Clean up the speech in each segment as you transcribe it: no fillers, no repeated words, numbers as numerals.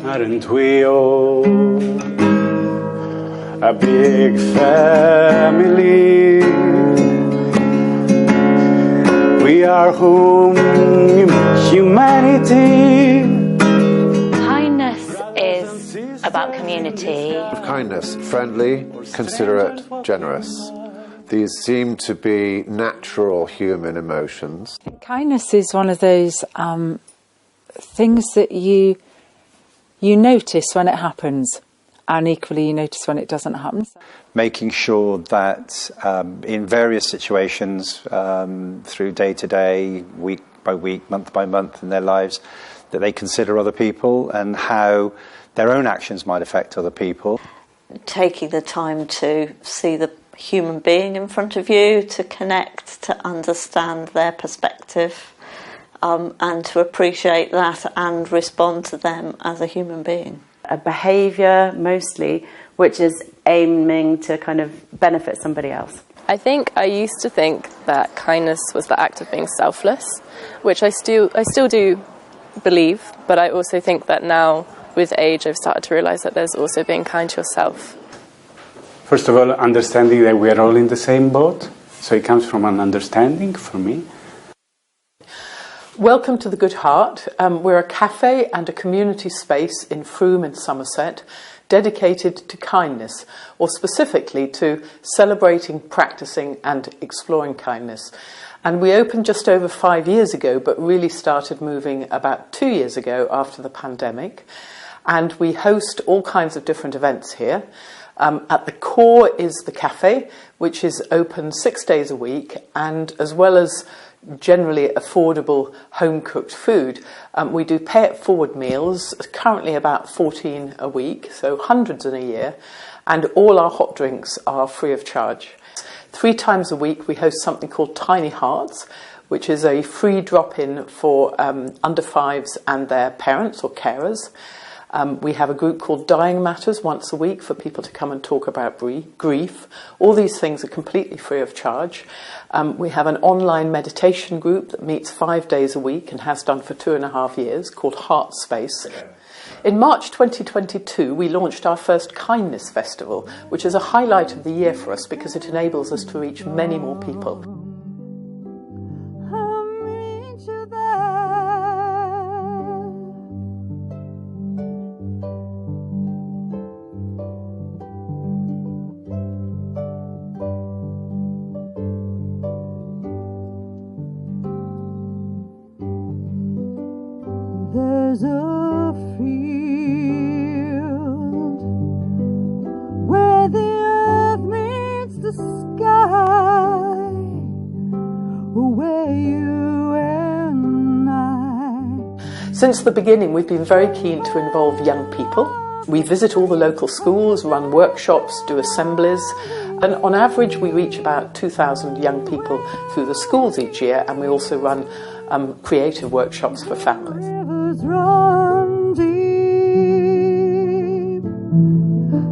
Aren't we all a big family? We are home, humanity. Kindness is about community. Kindness, friendly, considerate, generous. These seem to be natural human emotions. Kindness is one of those things that you notice when it happens, and equally you notice when it doesn't happen. Making sure that in various situations, through day to day, week by week, month by month in their lives, that they consider other people and how their own actions might affect other people. Taking the time to see the human being in front of you, to connect, to understand their perspective, and to appreciate that and respond to them as a human being. A behaviour, mostly, which is aiming to kind of benefit somebody else. I think I used to think that kindness was the act of being selfless, which I still do believe, but I also think that now, with age, I've started to realise that there's also being kind to yourself. First of all, understanding that we are all in the same boat, so it comes from an understanding for me. Welcome to the Good Heart. We're a cafe and a community space in Frome in Somerset dedicated to kindness, or specifically to celebrating, practising and exploring kindness. And we opened just over 5 years ago, but really started moving about 2 years ago after the pandemic. And we host all kinds of different events here. At the core is the cafe, which is open 6 days a week, and as well as generally affordable home-cooked food, we do pay-it-forward meals, currently about 14 a week, so hundreds in a year, and all our hot drinks are free of charge. 3 times a week we host something called Tiny Hearts, which is a free drop-in for under fives and their parents or carers. We have a group called Dying Matters once a week for people to come and talk about grief. All these things are completely free of charge. We have an online meditation group that meets 5 days a week and has done for 2.5 years, called Heart Space. In March 2022, we launched our first Kindness Festival, which is a highlight of the year for us because it enables us to reach many more people. There's a field where the earth meets the sky, where you and I. Since the beginning, we've been very keen to involve young people. We visit all the local schools, run workshops, do assemblies, and on average we reach about 2,000 young people through the schools each year, and we also run creative workshops for families. Run deep,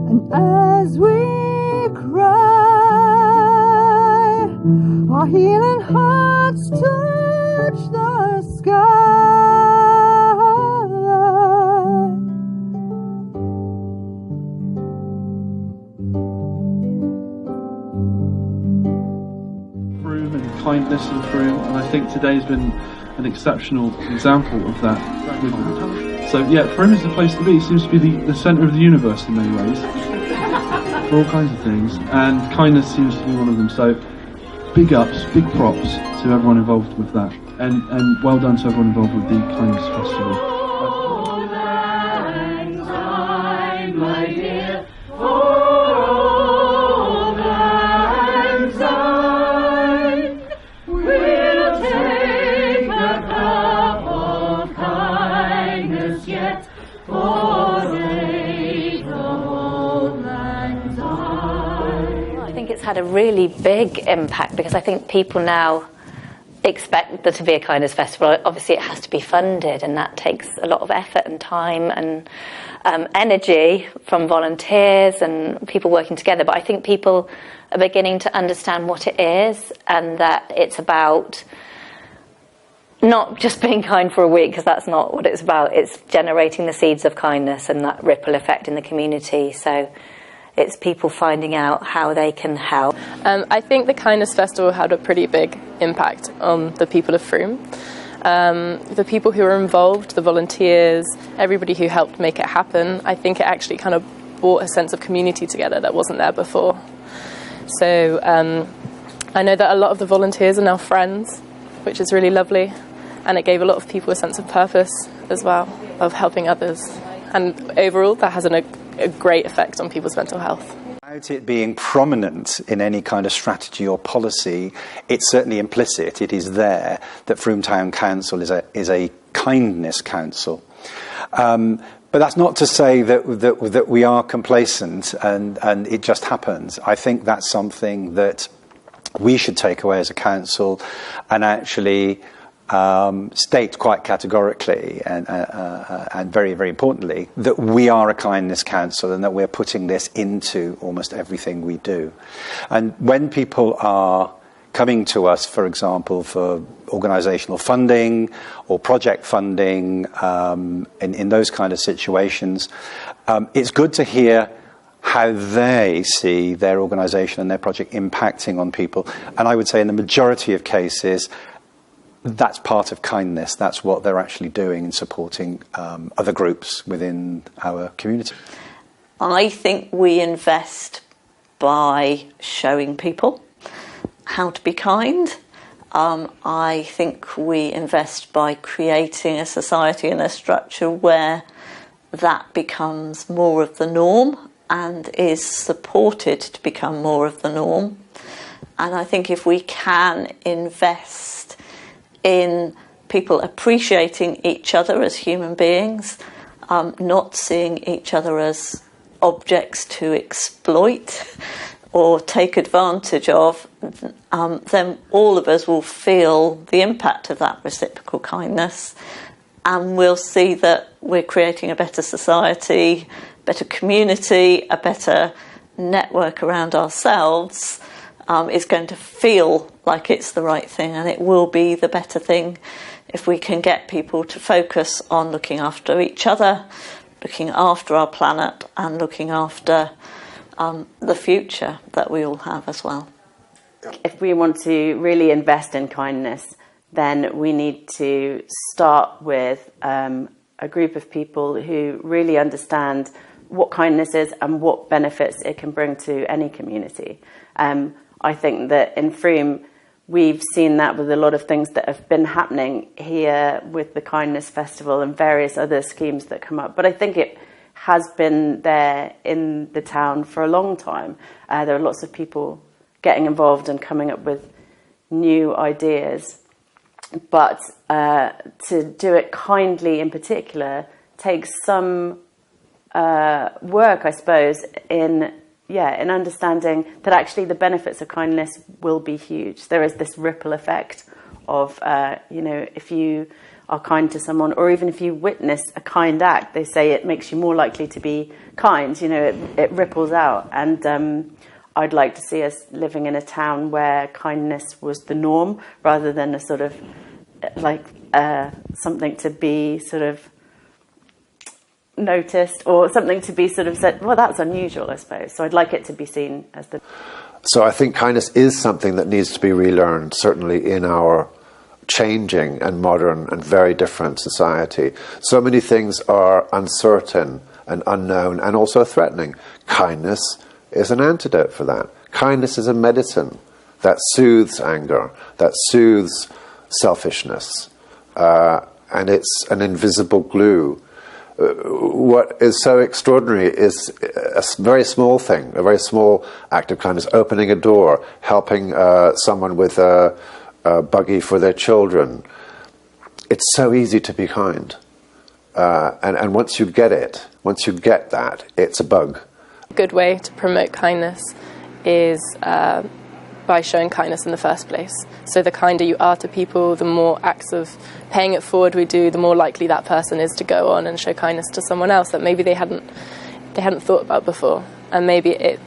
and as we cry, our healing hearts touch the sky. Frome and kindness in Frome, and I think today's been an exceptional example of that. So yeah, Frome is the place to be. It seems to be the centre of the universe in many ways, for all kinds of things, and kindness seems to be one of them. So big ups, big props to everyone involved with that, and well done to everyone involved with the Kindness Festival. It's had a really big impact because I think people now expect there to be a kindness festival. Obviously it has to be funded, and that takes a lot of effort and time and energy from volunteers and people working together. But I think people are beginning to understand what it is, and that it's about not just being kind for a week, because that's not what it's about. It's generating the seeds of kindness and that ripple effect in the community. So it's people finding out how they can help. I think the Kindness Festival had a pretty big impact on the people of Frome. The people who were involved, the volunteers, everybody who helped make it happen, I think it actually kind of brought a sense of community together that wasn't there before. So I know that a lot of the volunteers are now friends, which is really lovely. And it gave a lot of people a sense of purpose as well, of helping others. And overall, that has a great effect on people's mental health. Without it being prominent in any kind of strategy or policy, it's certainly implicit, it is there, that Frome Town Council is a kindness council. But that's not to say that we are complacent and it just happens. I think that's something that we should take away as a council and actually state quite categorically and very, very importantly that we are a kindness council and that we're putting this into almost everything we do. And when people are coming to us, for example, for organisational funding or project funding in those kind of situations, it's good to hear how they see their organisation and their project impacting on people. And I would say in the majority of cases, that's part of kindness. That's what they're actually doing in supporting other groups within our community. I think we invest by showing people how to be kind. I think we invest by creating a society and a structure where that becomes more of the norm and is supported to become more of the norm. And I think if we can invest in people appreciating each other as human beings, not seeing each other as objects to exploit or take advantage of, then all of us will feel the impact of that reciprocal kindness, and we'll see that we're creating a better society, better community, a better network around ourselves. Is going to feel like it's the right thing, and it will be the better thing if we can get people to focus on looking after each other, looking after our planet, and looking after the future that we all have as well. If we want to really invest in kindness, then we need to start with a group of people who really understand what kindness is and what benefits it can bring to any community. I think that in Frome, we've seen that with a lot of things that have been happening here with the Kindness Festival and various other schemes that come up. But I think it has been there in the town for a long time. There are lots of people getting involved and coming up with new ideas. But to do it kindly in particular takes some work, I suppose, in understanding that actually the benefits of kindness will be huge. There is this ripple effect of, if you are kind to someone, or even if you witness a kind act, they say it makes you more likely to be kind. It ripples out. And I'd like to see us living in a town where kindness was the norm, rather than a sort of something to be sort of noticed, or something to be sort of said, well, that's unusual, I suppose. So I'd like it to be seen as the... So I think kindness is something that needs to be relearned, certainly in our changing and modern and very different society. So many things are uncertain and unknown and also threatening. Kindness is an antidote for that. Kindness is a medicine that soothes anger, that soothes selfishness, and it's an invisible glue. What is so extraordinary is a very small thing, a very small act of kindness, opening a door, helping someone with a buggy for their children. It's so easy to be kind. And once you get it, once you get that, it's a bug. A good way to promote kindness is by showing kindness in the first place. So the kinder you are to people, the more acts of paying it forward we do, the more likely that person is to go on and show kindness to someone else that maybe they hadn't thought about before. And maybe it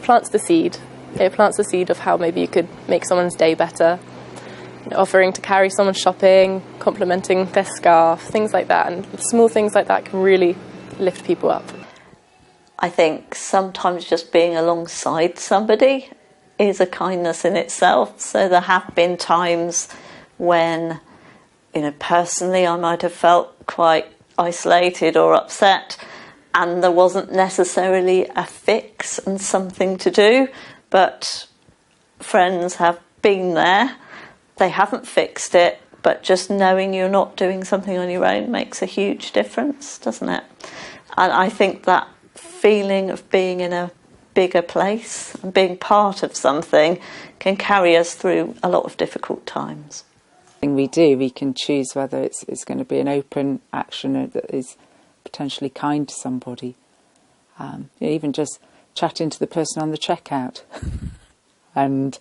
plants the seed. It plants the seed of how maybe you could make someone's day better. offering to carry someone shopping, complimenting their scarf, things like that. And small things like that can really lift people up. I think sometimes just being alongside somebody is a kindness in itself. So there have been times when, personally I might have felt quite isolated or upset, and there wasn't necessarily a fix and something to do, but friends have been there. They haven't fixed it, but just knowing you're not doing something on your own makes a huge difference, doesn't it? And I think that feeling of being in a bigger place and being part of something can carry us through a lot of difficult times. We do, we can choose whether it's going to be an open action that is potentially kind to somebody. Even just chatting to the person on the checkout and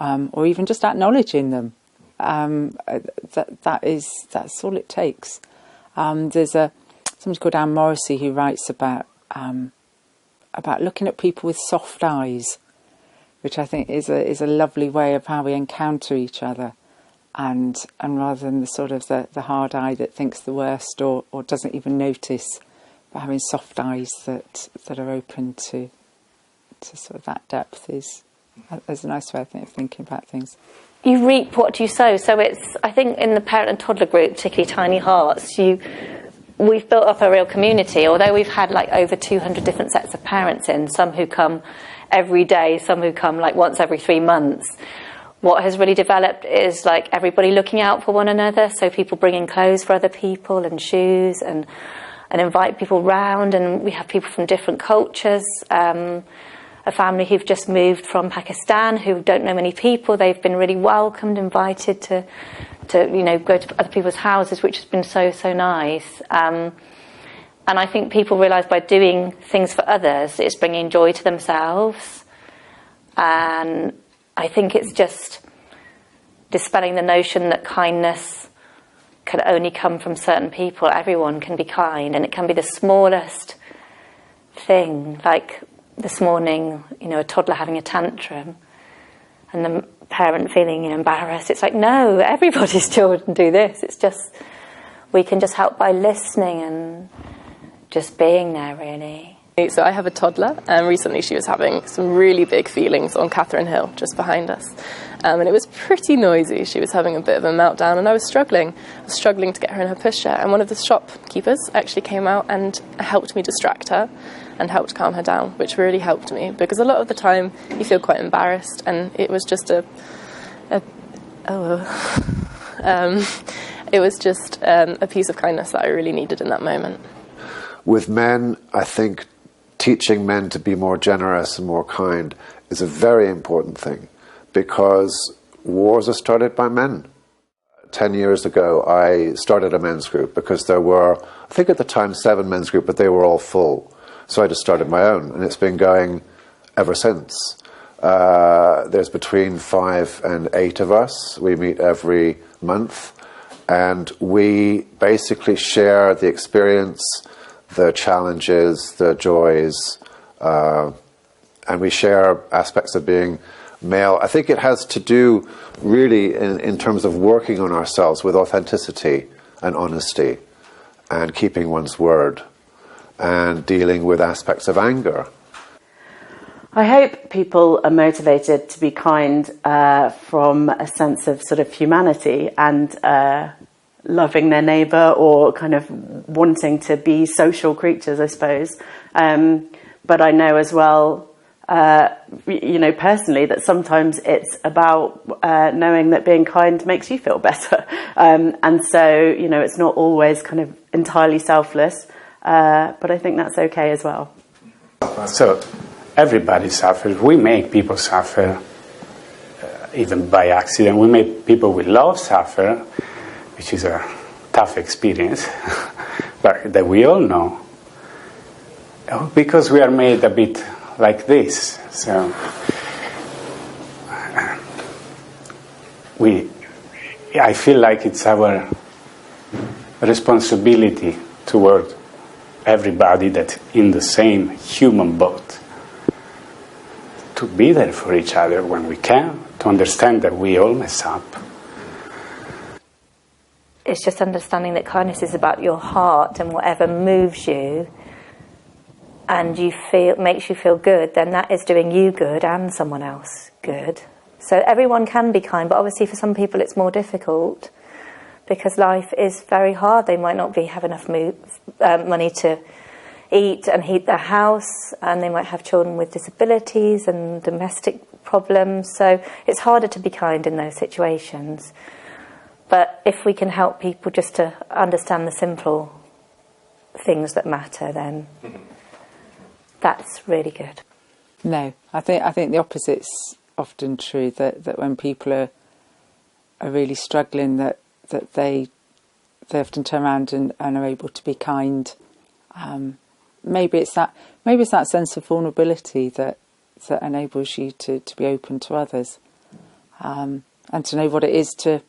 or even just acknowledging them. That's all it takes. There's somebody called Anne Morrissey who writes about looking at people with soft eyes, which I think is a lovely way of how we encounter each other, and rather than the sort of the hard eye that thinks the worst or doesn't even notice, but having soft eyes that are open to sort of that depth is a nice way of thinking about things. You reap what you sow. So it's, I think, in the parent and toddler group, particularly Tiny Hearts, we've built up a real community. Although we've had like over 200 different sets of parents in, some who come every day, some who come like once every 3 months. What has really developed is like everybody looking out for one another. So people bringing clothes for other people and shoes and invite people round. And we have people from different cultures. A family who've just moved from Pakistan who don't know many people. They've been really welcomed, invited to go to other people's houses, which has been so nice. And I think people realise by doing things for others, it's bringing joy to themselves. And I think it's just dispelling the notion that kindness can only come from certain people. Everyone can be kind, and it can be the smallest thing, like this morning, a toddler having a tantrum and the parent feeling embarrassed. It's like, no, everybody's children do this. It's just, we can just help by listening and just being there, really. So I have a toddler, and recently she was having some really big feelings on Catherine Hill, just behind us. And it was pretty noisy. She was having a bit of a meltdown, and I was struggling to get her in her pushchair. And one of the shopkeepers actually came out and helped me distract her and helped calm her down, which really helped me, because a lot of the time you feel quite embarrassed, and it was just a piece of kindness that I really needed in that moment. With men, I think teaching men to be more generous and more kind is a very important thing, because wars are started by men. 10 years ago, I started a men's group because there were, I think at the time, 7 men's groups, but they were all full. So I just started my own, and it's been going ever since. There's between 5 and 8 of us. We meet every month, and we basically share the experience, the challenges, the joys, and we share aspects of being male. I think it has to do really in terms of working on ourselves with authenticity and honesty and keeping one's word and dealing with aspects of anger. I hope people are motivated to be kind from a sense of sort of humanity and loving their neighbour, or kind of wanting to be social creatures, I suppose. But I know as well, personally, that sometimes it's about knowing that being kind makes you feel better. And so, it's not always kind of entirely selfless, but I think that's okay as well. So everybody suffers. We make people suffer, even by accident. We make people we love suffer, which is a tough experience, but that we all know, because we are made a bit like this. So I feel like it's our responsibility toward everybody that's in the same human boat to be there for each other when we can, to understand that we all mess up, it's just understanding that kindness is about your heart, and whatever moves you and makes you feel good, then that is doing you good and someone else good. So everyone can be kind, but obviously for some people it's more difficult because life is very hard. They might not have enough money to eat and heat their house, and they might have children with disabilities and domestic problems. So it's harder to be kind in those situations. But if we can help people just to understand the simple things that matter, then that's really good. No, I think the opposite's often true. That when people are really struggling, that they often turn around and are able to be kind. Maybe it's that sense of vulnerability that enables you to be open to others, and to know what it is to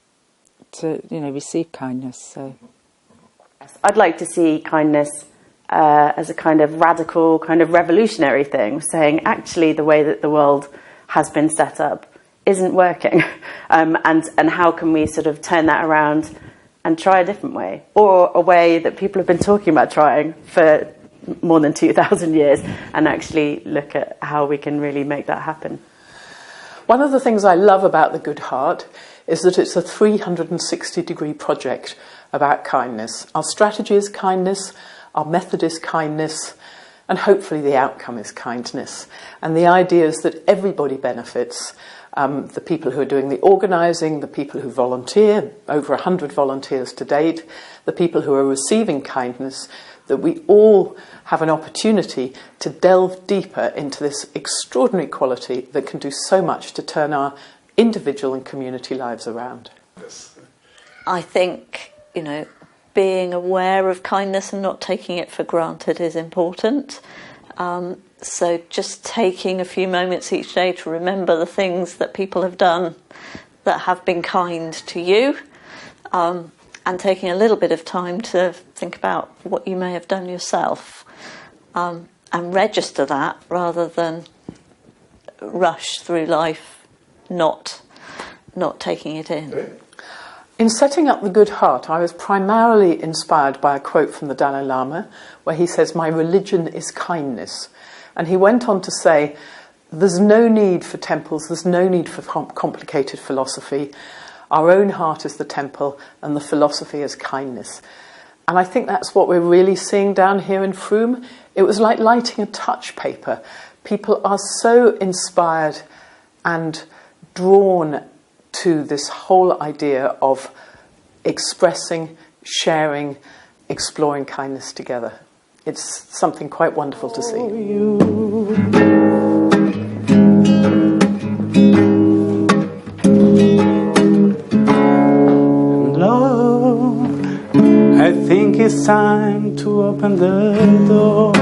receive kindness. So I'd like to see kindness as a kind of radical, kind of revolutionary thing, saying actually the way that the world has been set up isn't working, and how can we sort of turn that around and try a different way, or a way that people have been talking about trying for more than 2,000 years, and actually look at how we can really make that happen. One of the things I love about the Good Heart is that it's a 360-degree project about kindness. Our strategy is kindness, our method is kindness, and hopefully the outcome is kindness. And the idea is that everybody benefits. The people who are doing the organising, the people who volunteer, over 100 volunteers to date, the people who are receiving kindness, that we all have an opportunity to delve deeper into this extraordinary quality that can do so much to turn our individual and community lives around. I think, being aware of kindness and not taking it for granted is important. So just taking a few moments each day to remember the things that people have done that have been kind to you, and taking a little bit of time to think about what you may have done yourself, and register that rather than rush through life not taking it in. In setting up the Good Heart, I was primarily inspired by a quote from the Dalai Lama, where he says, "My religion is kindness." And he went on to say, there's no need for temples, there's no need for complicated philosophy. Our own heart is the temple, and the philosophy is kindness. And I think that's what we're really seeing down here in Frome. It was like lighting a touch paper. People are so inspired and drawn to this whole idea of expressing, sharing, exploring kindness together. It's something quite wonderful to see. Love, I think it's time to open the door.